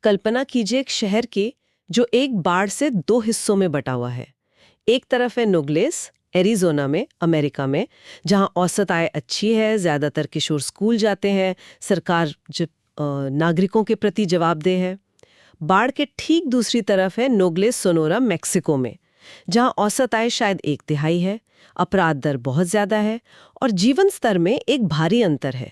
कल्पना कीजिए एक शहर की जो एक बाढ़ से दो हिस्सों में बटा हुआ है। एक तरफ है नोग्लेस, एरिजोना में, अमेरिका में, जहां औसत आय अच्छी है, ज्यादातर किशोर स्कूल जाते हैं, सरकार नागरिकों के प्रति जवाबदेह है। बाढ़ के ठीक दूसरी तरफ है नोग्लेस, सोनोरा, मेक्सिको में, जहां औसत आय शायद 1/3 है, अपराध दर बहुत ज्यादा है और जीवन स्तर में एक भारी अंतर है।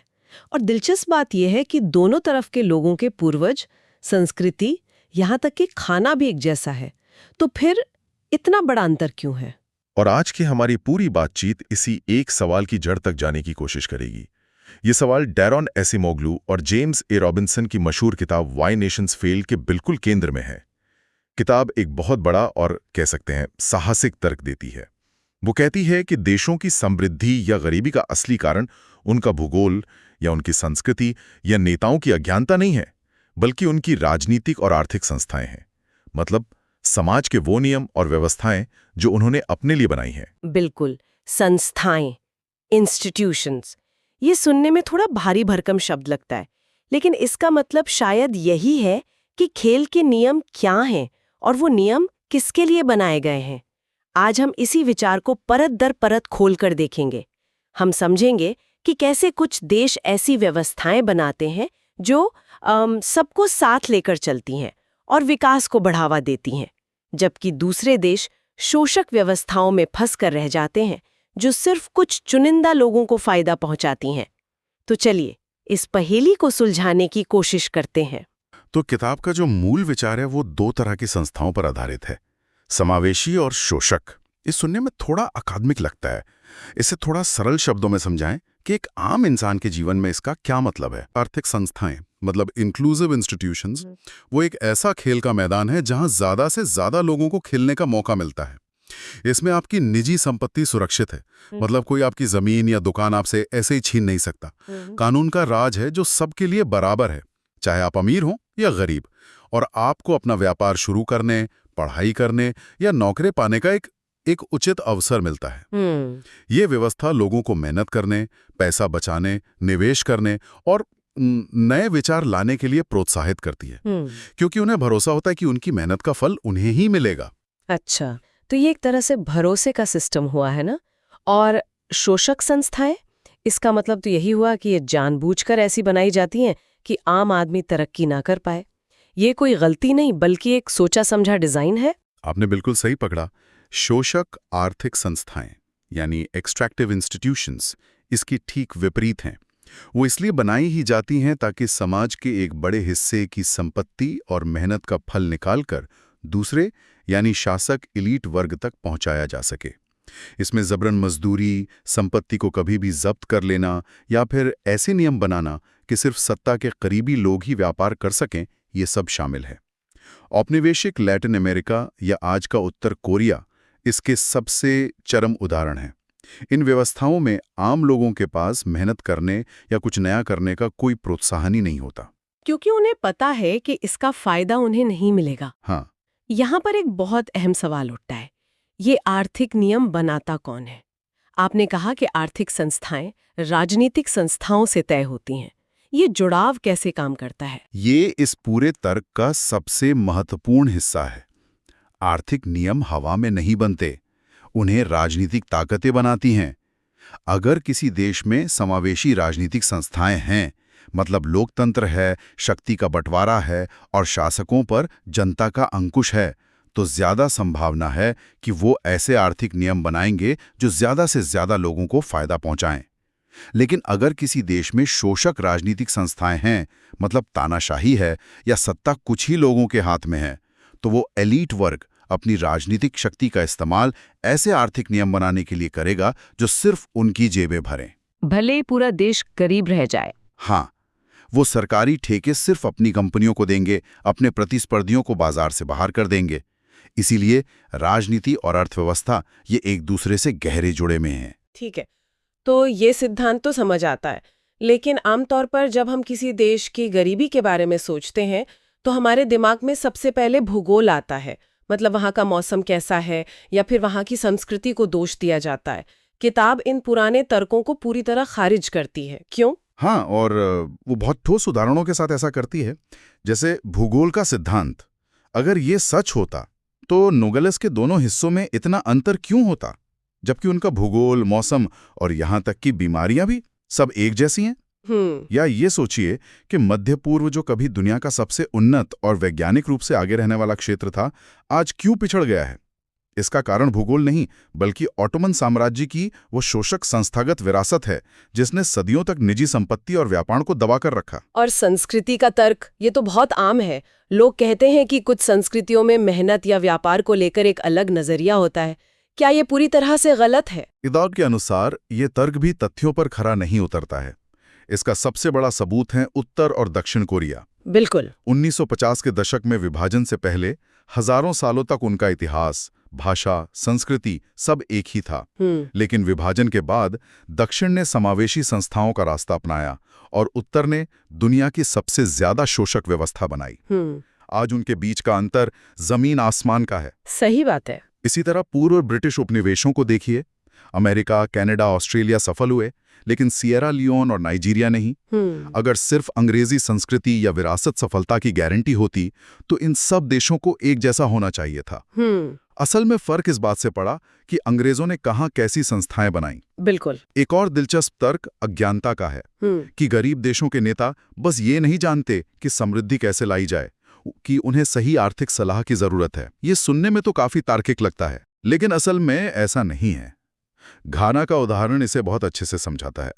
और दिलचस्प बात यह है कि दोनों तरफ के लोगों के पूर्वज, संस्कृति, यहाँ तक कि खाना भी एक जैसा है। तो फिर इतना बड़ा अंतर क्यों है? और आज की हमारी पूरी बातचीत इसी एक सवाल की जड़ तक जाने की कोशिश करेगी। ये सवाल डैरोन एसिमोग्लू और जेम्स ए रॉबिन्सन की मशहूर किताब वाई नेशंस फेल के बिल्कुल केंद्र में है। किताब एक बहुत बड़ा और कह सकते हैं साहसिक तर्क देती है। वो कहती है कि देशों की समृद्धि या गरीबी का असली कारण उनका भूगोल या उनकी संस्कृति या नेताओं की अज्ञानता नहीं है, बल्कि उनकी राजनीतिक और आर्थिक संस्थाएं हैं। मतलब समाज के वो नियम और व्यवस्थाएं जो उन्होंने अपने लिए बनाई हैं। बिल्कुल, संस्थाएं, इंस्टीट्यूशंस, ये सुनने में थोड़ा भारी भरकम शब्द लगता है, लेकिन इसका मतलब शायद यही है कि खेल के नियम क्या हैं और वो नियम किसके लिए बनाए गए हैं। आज हम इसी विचार को परत दर परत खोलकर देखेंगे। हम समझेंगे कि कैसे कुछ देश ऐसी व्यवस्थाएं बनाते हैं जो सबको साथ लेकर चलती हैं और विकास को बढ़ावा देती हैं, जबकि दूसरे देश शोषक व्यवस्थाओं में फंस कर रह जाते हैं जो सिर्फ कुछ चुनिंदा लोगों को फायदा पहुंचाती हैं। तो चलिए इस पहेली को सुलझाने की कोशिश करते हैं। तो किताब का जो मूल विचार है वो दो तरह की संस्थाओं पर आधारित है, समावेशी और शोषक। इस सुनने में थोड़ा अकादमिक लगता है। इसे थोड़ा सरल शब्दों में समझाएं कि एक आम इंसान के जीवन में इसका क्या मतलब है। आर्थिक संस्थाएं मतलब इंक्लूसिव इंस्टीट्यूशंस, वो एक ऐसा खेल का मैदान है जहां ज्यादा से ज्यादा लोगों को खेलने का मौका मिलता है। इसमें आपकी निजी संपत्ति सुरक्षित है, मतलब कोई आपकी जमीन या दुकान आपसे ऐसे ही छीन नहीं सकता। कानून का राज है जो सबके लिए बराबर है, चाहे आप अमीर हो या गरीब, और आपको अपना व्यापार शुरू करने, पढ़ाई करने या नौकरी पाने का एक उचित अवसर मिलता है। ये व्यवस्था लोगों को मेहनत करने, पैसा बचाने, निवेश करने और नए विचार लाने के लिए प्रोत्साहित करती है, क्योंकि उन्हें भरोसा होता है कि उनकी मेहनत का फल उन्हें ही मिलेगा। अच्छा, तो ये एक तरह से भरोसे का सिस्टम हुआ है ना। और शोषक संस्थाएं, इसका मतलब तो यही हुआ कि ये जानबूझकर ऐसी बनाई जाती हैं कि आम आदमी तरक्की ना कर पाए। ये कोई गलती नहीं, बल्कि एक सोचा समझा डिजाइन है। आपने बिल्कुल सही पकड़ा। शोषक आर्थिक संस्थाएं यानी एक्सट्रैक्टिव इंस्टीट्यूशंस इसकी ठीक विपरीत हैं। वो इसलिए बनाई ही जाती हैं ताकि समाज के एक बड़े हिस्से की संपत्ति और मेहनत का फल निकालकर दूसरे यानी शासक इलीट वर्ग तक पहुंचाया जा सके। इसमें जबरन मजदूरी, संपत्ति को कभी भी जब्त कर लेना या फिर ऐसे नियम बनाना कि सिर्फ सत्ता के करीबी लोग ही व्यापार कर सकें, ये सब शामिल है। औपनिवेशिक लैटिन अमेरिका या आज का उत्तर कोरिया इसके सबसे चरम उदाहरण है। इन व्यवस्थाओं में आम लोगों के पास मेहनत करने या कुछ नया करने का कोई प्रोत्साहन ही नहीं होता, क्योंकि उन्हें पता है कि इसका फायदा उन्हें नहीं मिलेगा। हाँ, यहाँ पर एक बहुत अहम सवाल उठता है, ये आर्थिक नियम बनाता कौन है? आपने कहा कि आर्थिक संस्थाएं राजनीतिक संस्थाओं से तय होती हैं। ये जुड़ाव कैसे काम करता है? ये इस पूरे तर्क का सबसे महत्वपूर्ण हिस्सा है। आर्थिक नियम हवा में नहीं बनते, उन्हें राजनीतिक ताकतें बनाती हैं। अगर किसी देश में समावेशी राजनीतिक संस्थाएं हैं, मतलब लोकतंत्र है, शक्ति का बंटवारा है और शासकों पर जनता का अंकुश है, तो ज्यादा संभावना है कि वो ऐसे आर्थिक नियम बनाएंगे जो ज्यादा से ज्यादा लोगों को फायदा पहुंचाएं। लेकिन अगर किसी देश में शोषक राजनीतिक संस्थाएं हैं, मतलब तानाशाही है या सत्ता कुछ ही लोगों के हाथ में है, तो वो एलीट वर्ग अपनी राजनीतिक शक्ति का इस्तेमाल ऐसे आर्थिक नियम बनाने के लिए करेगा जो सिर्फ उनकी जेबें भरें, भले पूरा देश गरीब रह जाए। हाँ, वो सरकारी ठेके सिर्फ अपनी कंपनियों को देंगे, अपने प्रतिस्पर्धियों को बाजार से बाहर कर देंगे। इसीलिए राजनीति और अर्थव्यवस्था ये एक दूसरे से गहरे जुड़े में हैं। ठीक है, तो ये सिद्धांत तो समझ आता है, लेकिन आमतौर पर जब हम किसी देश की गरीबी के बारे में सोचते हैं तो हमारे दिमाग में सबसे पहले भूगोल आता है, मतलब वहाँ का मौसम कैसा है या फिर वहाँ की संस्कृति को दोष दिया जाता है। किताब इन पुराने तर्कों को पूरी तरह खारिज करती है। क्यों? हाँ, और वो बहुत ठोस उदाहरणों के साथ ऐसा करती है। जैसे भूगोल का सिद्धांत, अगर ये सच होता तो नोगलस के दोनों हिस्सों में इतना अंतर क्यों होता, जबकि उनका भूगोल, मौसम और यहाँ तक कि बीमारियां भी सब एक जैसी हैं। या ये सोचिए कि मध्य पूर्व, जो कभी दुनिया का सबसे उन्नत और वैज्ञानिक रूप से आगे रहने वाला क्षेत्र था, आज क्यों पिछड़ गया है। इसका कारण भूगोल नहीं, बल्कि ऑटोमन साम्राज्य की वो शोषक संस्थागत विरासत है, जिसने सदियों तक निजी संपत्ति और व्यापार को दबाकर रखा। और संस्कृति का तर्क, ये तो बहुत आम है। लोग कहते हैं कि कुछ संस्कृतियों में मेहनत या व्यापार को लेकर एक अलग नजरिया होता है। क्या ये पूरी तरह से गलत है? इदार के अनुसार ये तर्क भी तथ्यों पर खरा नहीं उतरता है। इसका सबसे बड़ा सबूत है उत्तर और दक्षिण कोरिया। बिल्कुल। 1950 के दशक में विभाजन से पहले हजारों सालों तक उनका इतिहास, भाषा, संस्कृति सब एक ही था। लेकिन विभाजन के बाद दक्षिण ने समावेशी संस्थाओं का रास्ता अपनाया और उत्तर ने दुनिया की सबसे ज्यादा शोषक व्यवस्था बनाई। आज उनके बीच का अंतर जमीन आसमान का है। सही बात है। इसी तरह पूर्व ब्रिटिश उपनिवेशों को देखिए। अमेरिका, कनाडा, ऑस्ट्रेलिया सफल हुए, लेकिन सिएरा लियोन और नाइजीरिया नहीं। अगर सिर्फ अंग्रेजी संस्कृति या विरासत सफलता की गारंटी होती तो इन सब देशों को एक जैसा होना चाहिए था। असल में फर्क इस बात से पड़ा कि अंग्रेजों ने कहाँ कैसी संस्थाएं बनाई। बिल्कुल। एक और दिलचस्प तर्क अज्ञानता का है कि गरीब देशों के नेता बस ये नहीं जानते कि समृद्धि कैसे लाई जाए, कि उन्हें सही आर्थिक सलाह की जरूरत है। ये सुनने में तो काफी तार्किक लगता है, लेकिन असल में ऐसा नहीं है। घाना का उदाहरण इसे बहुत अच्छे से समझाता है।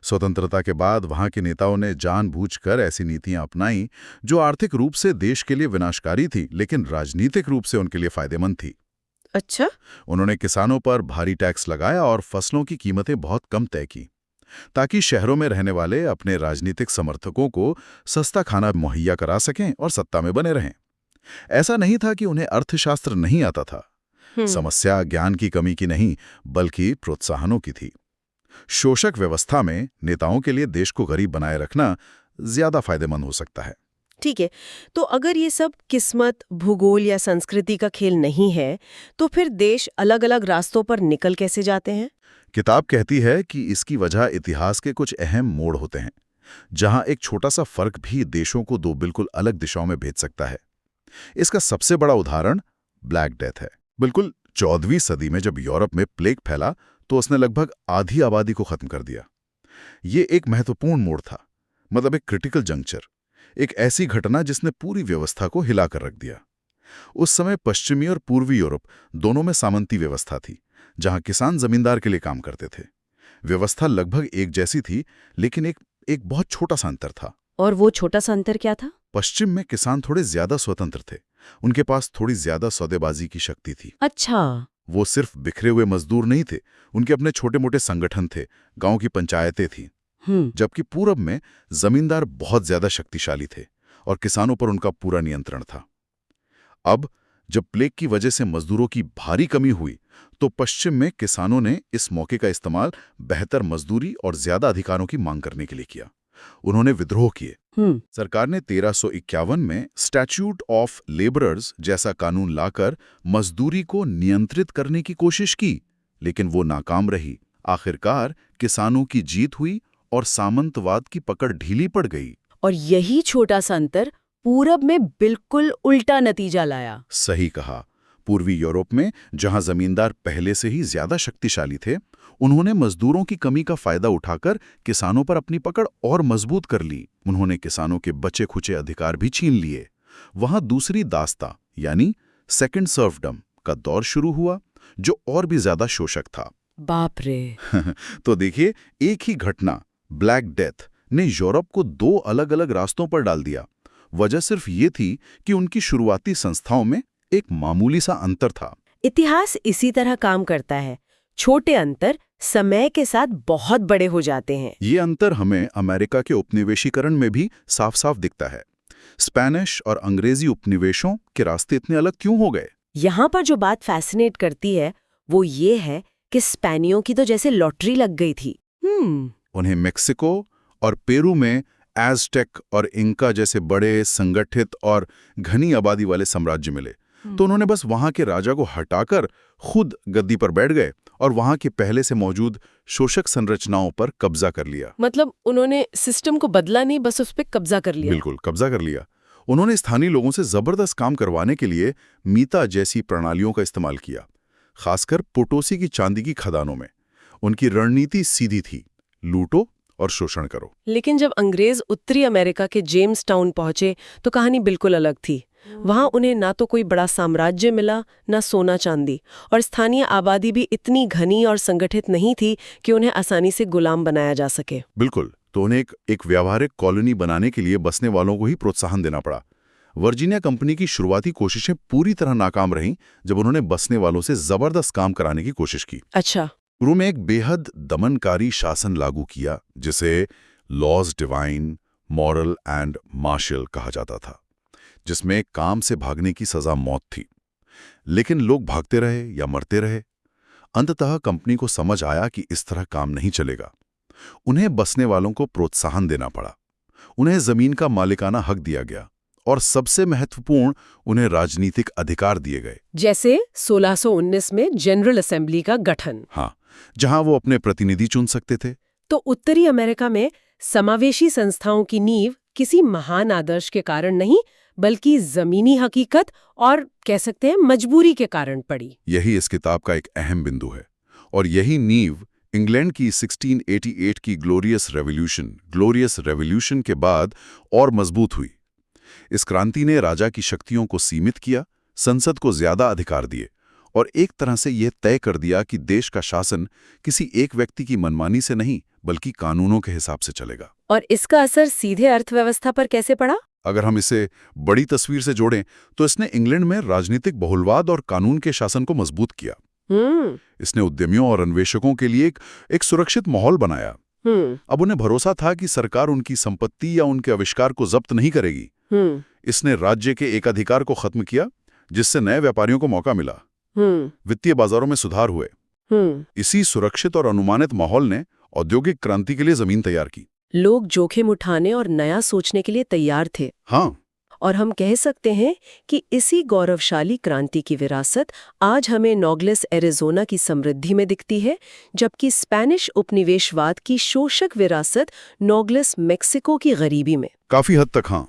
स्वतंत्रता के बाद वहां के नेताओं ने जानबूझकर ऐसी नीतियां अपनाई जो आर्थिक रूप से देश के लिए विनाशकारी थी, लेकिन राजनीतिक रूप से उनके लिए फायदेमंद थी। अच्छा। उन्होंने किसानों पर भारी टैक्स लगाया और फसलों की कीमतें बहुत कम तय की, ताकि शहरों में रहने वाले अपने राजनीतिक समर्थकों को सस्ता खाना मुहैया करा सकें और सत्ता में बने रहें। ऐसा नहीं था कि उन्हें अर्थशास्त्र नहीं आता था। समस्या ज्ञान की कमी की नहीं, बल्कि प्रोत्साहनों की थी। शोषक व्यवस्था में नेताओं के लिए देश को गरीब बनाए रखना ज्यादा फायदेमंद हो सकता है। ठीक है, तो अगर ये सब किस्मत, भूगोल या संस्कृति का खेल नहीं है, तो फिर देश अलग-अलग रास्तों पर निकल कैसे जाते हैं? किताब कहती है कि इसकी वजह इतिहास के कुछ अहम मोड़ होते हैं, जहां एक छोटा सा फर्क भी देशों को दो बिल्कुल अलग दिशाओं में भेज सकता है। इसका सबसे बड़ा उदाहरण ब्लैक डेथ है। बिल्कुल 14वीं सदी में जब यूरोप में प्लेग फैला तो उसने लगभग आधी आबादी को खत्म कर दिया। ये एक महत्वपूर्ण मोड़ था, मतलब एक क्रिटिकल जंक्चर, एक ऐसी घटना जिसने पूरी व्यवस्था को हिलाकर रख दिया। उस समय पश्चिमी और पूर्वी यूरोप दोनों में सामंती व्यवस्था थी, जहां किसान जमींदार के लिए काम करते थे। व्यवस्था लगभग एक जैसी थी, लेकिन एक बहुत छोटा सा अंतर था। और वो छोटा सा अंतर क्या था? पश्चिम में किसान थोड़े ज्यादा स्वतंत्र थे, उनके पास थोड़ी ज्यादा सौदेबाजी की शक्ति थी। अच्छा। वो सिर्फ बिखरे हुए मजदूर नहीं थे, उनके अपने छोटे मोटे संगठन थे, गांव की पंचायतें थीं। जबकि पूरब में जमींदार बहुत ज्यादा शक्तिशाली थे और किसानों पर उनका पूरा नियंत्रण था। अब जब प्लेग की वजह से मजदूरों की भारी कमी हुई, तो पश्चिम में किसानों ने इस मौके का इस्तेमाल बेहतर मजदूरी और ज्यादा अधिकारों की मांग करने के लिए किया। उन्होंने विद्रोह किए। सरकार ने 1351 में स्टैट्यूट ऑफ लेबरर्स जैसा कानून लाकर मजदूरी को नियंत्रित करने की कोशिश की, लेकिन वो नाकाम रही। आखिरकार किसानों की जीत हुई और सामंतवाद की पकड़ ढीली पड़ गई। और यही छोटा सा अंतर पूरब में बिल्कुल उल्टा नतीजा लाया। सही कहा। पूर्वी यूरोप में, जहां जमींदार पहले से ही ज्यादा शक्तिशाली थे, उन्होंने मजदूरों की कमी का फायदा उठाकर किसानों पर अपनी पकड़ और मजबूत कर ली। उन्होंने किसानों के बचे खुचे अधिकार भी छीन लिए। वहां दूसरी दास्ता यानी सेकंड सर्वडम का दौर शुरू हुआ, जो और भी ज्यादा शोषक था। बाप रे। तो देखिए, एक ही घटना ब्लैक डेथ ने यूरोप को दो अलग अलग रास्तों पर डाल दिया। वजह सिर्फ ये थी कि उनकी शुरुआती संस्थाओं में एक मामूली सा अंतर था। इतिहास इसी तरह काम करता है। छोटे अंतर समय के साथ बहुत बड़े हो जाते हैं। ये अंतर हमें अमेरिका के उपनिवेशीकरण में भी साफ साफ दिखता है। स्पेनिश और अंग्रेजी उपनिवेशों के रास्ते इतने अलग क्यों हो गए? यहाँ पर जो बात फैसिनेट करती है वो ये है कि स्पेनियों की तो जैसे लॉटरी लग गई थी। उन्हें मेक्सिको और पेरू में एज़टेक और इंका जैसे बड़े, संगठित और घनी आबादी वाले साम्राज्य मिले, तो उन्होंने बस वहां के राजा को हटाकर खुद गद्दी पर बैठ गए और वहां के पहले से मौजूद शोषक संरचनाओं पर कब्जा कर लिया। मतलब उन्होंने सिस्टम को बदला नहीं, बस उस पर कब्जा कर लिया। बिल्कुल, कब्जा कर लिया। उन्होंने स्थानीय लोगों से जबरदस्त काम करवाने के लिए मीता जैसी प्रणालियों का इस्तेमाल किया, खासकर पोटोसी की चांदी की खदानों में। उनकी रणनीति सीधी थी, लूटो और शोषण करो। लेकिन जब अंग्रेज उत्तरी अमेरिका के जेम्स टाउन पहुंचे तो कहानी बिल्कुल अलग थी। वहां उन्हें ना तो कोई बड़ा साम्राज्य मिला, ना सोना चांदी, और स्थानीय आबादी भी इतनी घनी और संगठित नहीं थी कि उन्हें आसानी से गुलाम बनाया जा सके। बिल्कुल, तो उन्हें एक व्यावहारिक कॉलोनी बनाने के लिए बसने वालों को ही प्रोत्साहन देना पड़ा। वर्जीनिया कंपनी की शुरुआती कोशिशें पूरी तरह नाकाम रहीं जब उन्होंने बसने वालों से जबरदस्त काम कराने की कोशिश की। अच्छा। शुरू में एक बेहद दमनकारी शासन लागू किया, जिसे laws divine, moral and martial कहा जाता था, जिसमें काम से भागने की सजा मौत थी। लेकिन लोग भागते रहे या मरते रहे। अंततः कंपनी को समझ आया कि इस तरह काम नहीं चलेगा। उन्हें बसने वालों को प्रोत्साहन देना पड़ा। उन्हें जमीन का मालिकाना हक दिया गया और सबसे महत्वपूर्ण, उन्हें राजनीतिक अधिकार दिए गए। जैसे 1619 में जनरल असेंबली का गठन। हाँ, जहां वो अपने प्रतिनिधि चुन सकते थे। तो उत्तरी अमेरिका में समावेशी संस्थाओं की नींव किसी महान आदर्श के कारण नहीं, बल्कि जमीनी हकीकत और कह सकते हैं मजबूरी के कारण पड़ी। यही इस किताब का एक अहम बिंदु है, और यही नींव इंग्लैंड की 1688 की ग्लोरियस रेवोल्यूशन के बाद और मजबूत हुई। इस क्रांति ने राजा की शक्तियों को सीमित किया, संसद को ज्यादा अधिकार दिए और एक तरह से यह तय कर दिया कि देश का शासन किसी एक व्यक्ति की मनमानी से नहीं, बल्कि कानूनों के हिसाब से चलेगा। और इसका असर सीधे अर्थव्यवस्था पर कैसे पड़ा? अगर हम इसे बड़ी तस्वीर से जोड़ें तो इसने इंग्लैंड में राजनीतिक बहुलवाद और कानून के शासन को मजबूत किया। इसने उद्यमियों और अन्वेषकों के लिए एक सुरक्षित माहौल बनाया। अब उन्हें भरोसा था कि सरकार उनकी संपत्ति या उनके आविष्कार को जब्त नहीं करेगी। इसने राज्य के एकाधिकार को खत्म किया, जिससे नए व्यापारियों को मौका मिला। वित्तीय बाजारों में सुधार हुए। इसी सुरक्षित और अनुमानित माहौल ने औद्योगिक क्रांति के लिए जमीन तैयार की। लोग जोखिम उठाने और नया सोचने के लिए तैयार थे। हाँ, और हम कह सकते हैं कि इसी गौरवशाली क्रांति की विरासत आज हमें नोग्लेस एरिज़ोना की समृद्धि में दिखती है, जबकि स्पेनिश उपनिवेशवाद की शोषक विरासत नोग्लेस मेक्सिको की गरीबी में। काफी हद तक हाँ।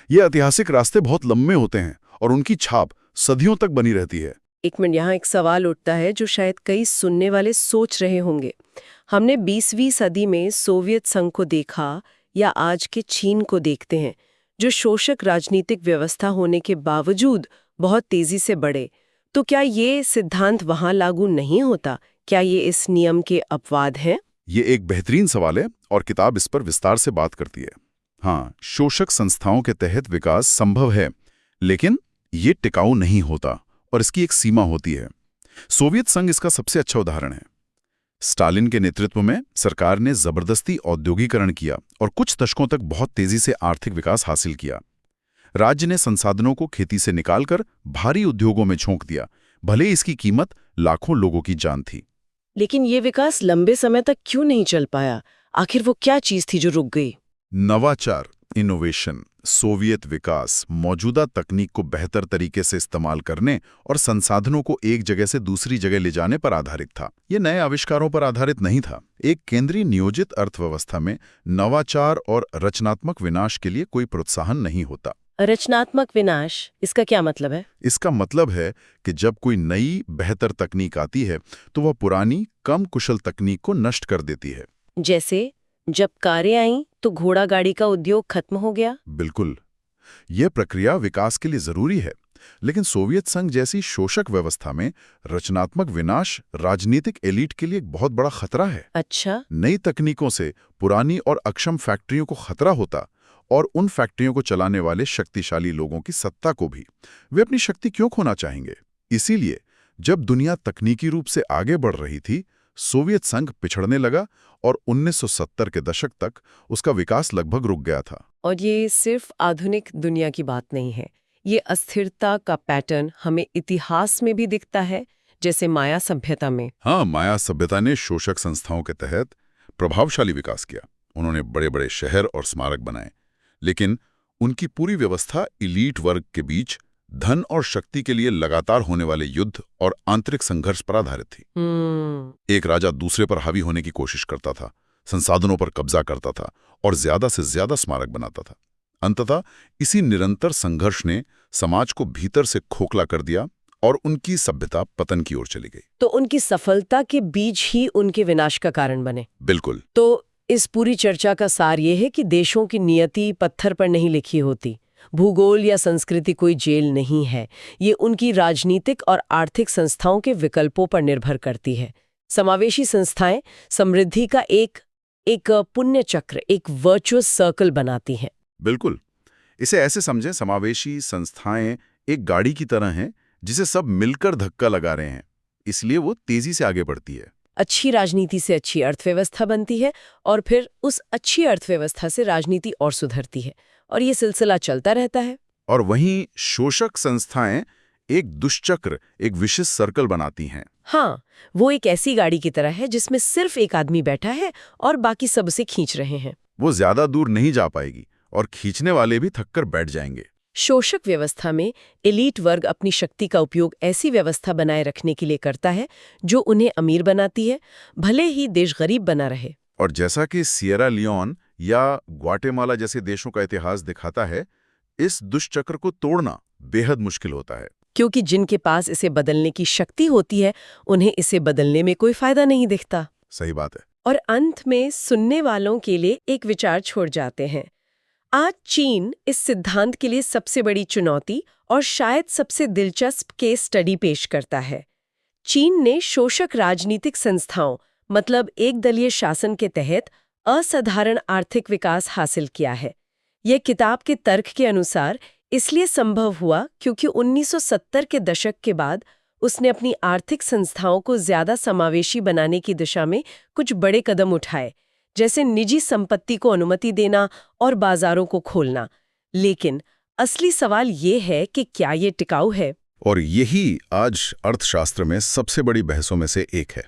ये ऐतिहासिक रास्ते बहुत लंबे होते हैं और उनकी छाप सदियों तक बनी रहती है। एक मिनट, यहाँ एक सवाल उठता है जो शायद कई सुनने वाले सोच रहे होंगे। हमने 20वीं सदी में सोवियत संघ को देखा या आज के चीन को देखते हैं, जो शोषक राजनीतिक व्यवस्था होने के बावजूद बहुत तेजी से बढ़े। तो क्या ये सिद्धांत वहां लागू नहीं होता? क्या ये इस नियम के अपवाद हैं? ये एक बेहतरीन सवाल है और किताब इस पर विस्तार से बात करती है। हाँ, शोषक संस्थाओं के तहत विकास संभव है, लेकिन ये टिकाऊ नहीं होता और इसकी एक सीमा होती है। सोवियत संघ इसका सबसे अच्छा उदाहरण है। स्टालिन के नेतृत्व में सरकार ने जबरदस्ती औद्योगिकरण किया और कुछ दशकों तक बहुत तेजी से आर्थिक विकास हासिल किया। राज्य ने संसाधनों को खेती से निकालकर भारी उद्योगों में झोंक दिया, भले इसकी कीमत लाखों लोगों की जान थी। लेकिन ये विकास लंबे समय तक क्यों नहीं चल पाया? आखिर वो क्या चीज थी जो रुक गई? नवाचार, इनोवेशन, सोवियत विकास मौजूदा तकनीक को बेहतर तरीके से इस्तेमाल करने और संसाधनों को एक जगह से दूसरी जगह ले जाने पर आधारित था। ये नए आविष्कारों पर आधारित नहीं था। एक केंद्रीय नियोजित अर्थव्यवस्था में नवाचार और रचनात्मक विनाश के लिए कोई प्रोत्साहन नहीं होता। रचनात्मक विनाश, इसका क्या मतलब है? इसका मतलब है कि जब कोई नई बेहतर तकनीक आती है तो वह पुरानी कम कुशल तकनीक को नष्ट कर देती है। जैसे जब कारें आईं तो घोड़ा गाड़ी का उद्योग खत्म हो गया। बिल्कुल, यह प्रक्रिया विकास के लिए जरूरी है, लेकिन सोवियत संघ जैसी शोषक व्यवस्था में रचनात्मक विनाश राजनीतिक एलीट के लिए एक बहुत बड़ा खतरा है। अच्छा। नई तकनीकों से पुरानी और अक्षम फैक्ट्रियों को खतरा होता और उन फैक्ट्रियों को चलाने वाले शक्तिशाली लोगों की सत्ता को भी। वे अपनी शक्ति क्यों खोना चाहेंगे? इसीलिए जब दुनिया तकनीकी रूप से आगे बढ़ रही थी, सोवियत संघ पिछड़ने लगा और 1970 के दशक तक उसका विकास लगभग रुक गया था। और ये सिर्फ आधुनिक दुनिया की बात नहीं है। ये अस्थिरता का पैटर्न हमें इतिहास में भी दिखता है, जैसे माया सभ्यता में। हाँ, माया सभ्यता ने शोषक संस्थाओं के तहत प्रभावशाली विकास किया। उन्होंने बड़े बड़े शहर और स्मारक बनाए, लेकिन उनकी पूरी व्यवस्था इलीट वर्ग के बीच धन और शक्ति के लिए लगातार होने वाले युद्ध और आंतरिक संघर्ष पर आधारित थी। एक राजा दूसरे पर हावी होने की कोशिश करता था, संसाधनों पर कब्जा करता था और ज्यादा से ज्यादा स्मारक बनाता था। अंततः इसी निरंतर संघर्ष ने समाज को भीतर से खोखला कर दिया और उनकी सभ्यता पतन की ओर चली गई। तो उनकी सफलता के बीच ही उनके विनाश का कारण बने। बिल्कुल। तो इस पूरी चर्चा का सार ये है कि देशों की नियति पत्थर पर नहीं लिखी होती। भूगोल या संस्कृति कोई जेल नहीं है। ये उनकी राजनीतिक और आर्थिक संस्थाओं के विकल्पों पर निर्भर करती है। समावेशी संस्थाएं समृद्धि का एक पुण्य चक्र, एक वर्चुअस सर्कल बनाती हैं। बिल्कुल। इसे ऐसे समझें, समावेशी संस्थाएं एक गाड़ी की तरह हैं जिसे सब मिलकर धक्का लगा रहे हैं, इसलिए वो तेजी से आगे बढ़ती है। अच्छी राजनीति से अच्छी अर्थव्यवस्था बनती है और फिर उस अच्छी अर्थव्यवस्था से राजनीति और सुधरती है और ये सिलसिला चलता रहता है। और वहीं शोषक संस्थाएं एक दुष्चक्र, एक विशिष्ट सर्कल बनाती हैं। हाँ, वो एक ऐसी गाड़ी की तरह है जिसमें सिर्फ एक आदमी बैठा है और बाकी सब उसे खींच रहे हैं। वो ज्यादा दूर नहीं जा पाएगी और खींचने वाले भी थककर बैठ जाएंगे। शोषक व्यवस्था में एलीट वर्ग अपनी शक्ति का उपयोग ऐसी व्यवस्था बनाए रखने के लिए करता है जो उन्हें अमीर बनाती है, भले ही देश गरीब बना रहे। और जैसा कि सिएरा लियोन या ग्वाटेमाला जैसे देशों का इतिहास दिखाता है, इस दुष्चक्र को तोड़ना बेहद मुश्किल होता है, क्योंकि जिनके पास इसे बदलने की शक्ति होती है उन्हें इसे बदलने में कोई फायदा नहीं दिखता। सही बात है। और अंत में सुनने वालों के लिए एक विचार छोड़ जाते हैं। आज चीन इस सिद्धांत के लिए सबसे बड़ी चुनौती और शायद सबसे दिलचस्प केस स्टडी पेश करता है। चीन ने शोषक राजनीतिक संस्थाओं, मतलब एक दलीय शासन के तहत असाधारण आर्थिक विकास हासिल किया है। यह किताब के तर्क के अनुसार इसलिए संभव हुआ क्योंकि 1970 के दशक के बाद उसने अपनी आर्थिक संस्थाओं को ज्यादा समावेशी बनाने की दिशा में कुछ बड़े कदम उठाए, जैसे निजी संपत्ति को अनुमति देना और बाजारों को खोलना। लेकिन असली सवाल ये है कि क्या ये टिकाऊ है? और यही आज अर्थशास्त्र में सबसे बड़ी बहसों में से एक है।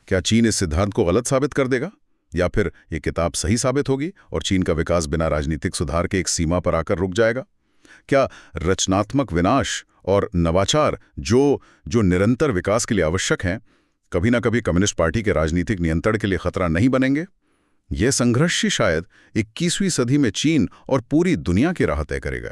क्या चीन इस सिद्धांत को गलत साबित कर देगा, या फिर ये किताब सही साबित होगी और चीन का विकास बिना राजनीतिक सुधार के एक सीमा पर आकर रुक जाएगा? क्या रचनात्मक विनाश और नवाचार जो निरंतर विकास के लिए आवश्यक हैं, कभी ना कभी कम्युनिस्ट पार्टी के राजनीतिक नियंत्रण के लिए खतरा नहीं बनेंगे? यह संघर्ष ही शायद 21वीं सदी में चीन और पूरी दुनिया की राह तय करेगा।